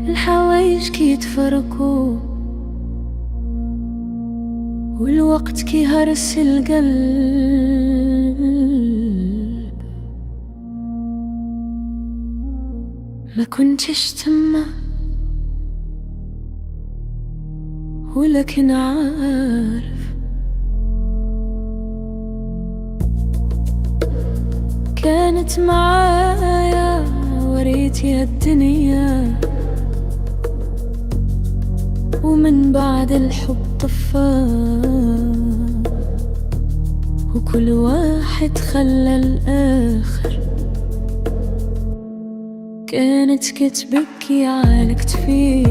الحوايج كي يتفرقوا والوقت كي هرس القلب، ما كنتش تما ولكن عارف كانت معايا وريتي الدنيا، ومن بعد الحب طفى وكل واحد خلى الآخر. كانت كتبكي على كتفي،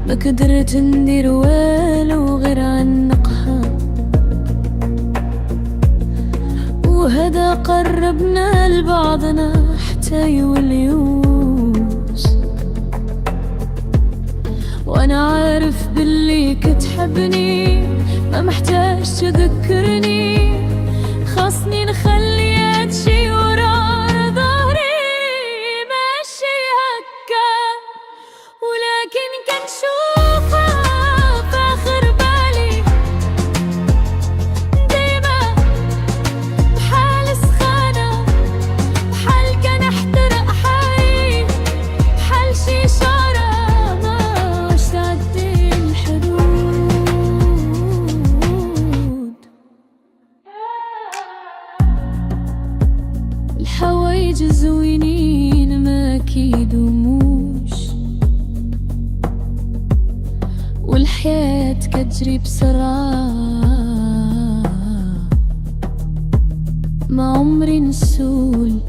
ما قدرت ندير والو غير عنقها، وهذا قربنا لبعضنا حتى يولي يوس. وانا عارف باللي كتحبني، ما محتاج تذكرني، خاصني نخلي هادشي ورا ظهري ماشي هكا. ولكن كنشوفها فاخر بالي ديما بحال سخانة، بحال كنحترق حي، بحال شي شارة ماش تعدي الحدود. الحوايج زوينين ما كيدوموش، والحياة كتجري بسرعة، ما عمري نسول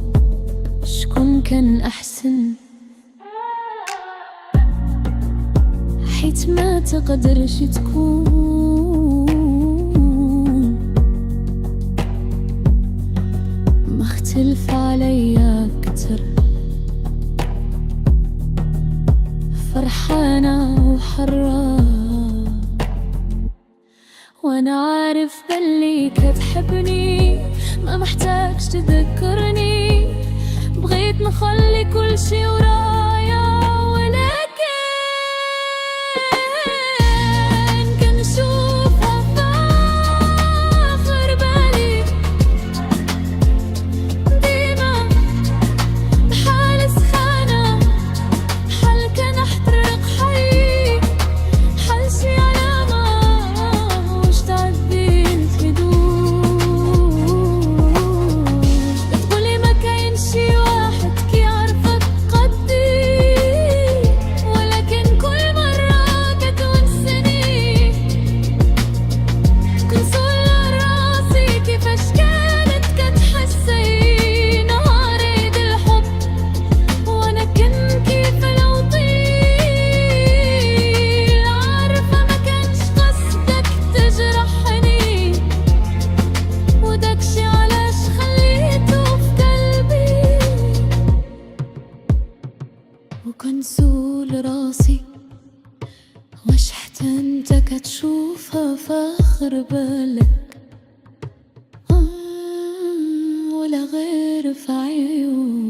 شكون كان أحسن، حيت ما تقدرش تكون مختلف عليا أكتر، فرحانة وحرة. وانا عارف باللي كتحبني، ما محتاجش تذكرني، بغيت نخلي كل شي ورايا. ولكن كنشوفها فاخر بالي ديما بحال سخانة، بحال كنحترق حي، بحال شي علامة واش تعدي الحدود. كتقولي ما كاين شي واحد كيعرفك قدي، ولكن كل مرة كتونسني، كنسول راسي كيفاش كانت كتحسي نهار عيد الحب، وانا كنت كيف الوطيل. عارفة ما كانش قصدك تجرحني، وداكشي علاش خليته في قلبي. وكنسول راسي واش حتى انت كتشوفها فاخر بالك، ولا غير في عيون.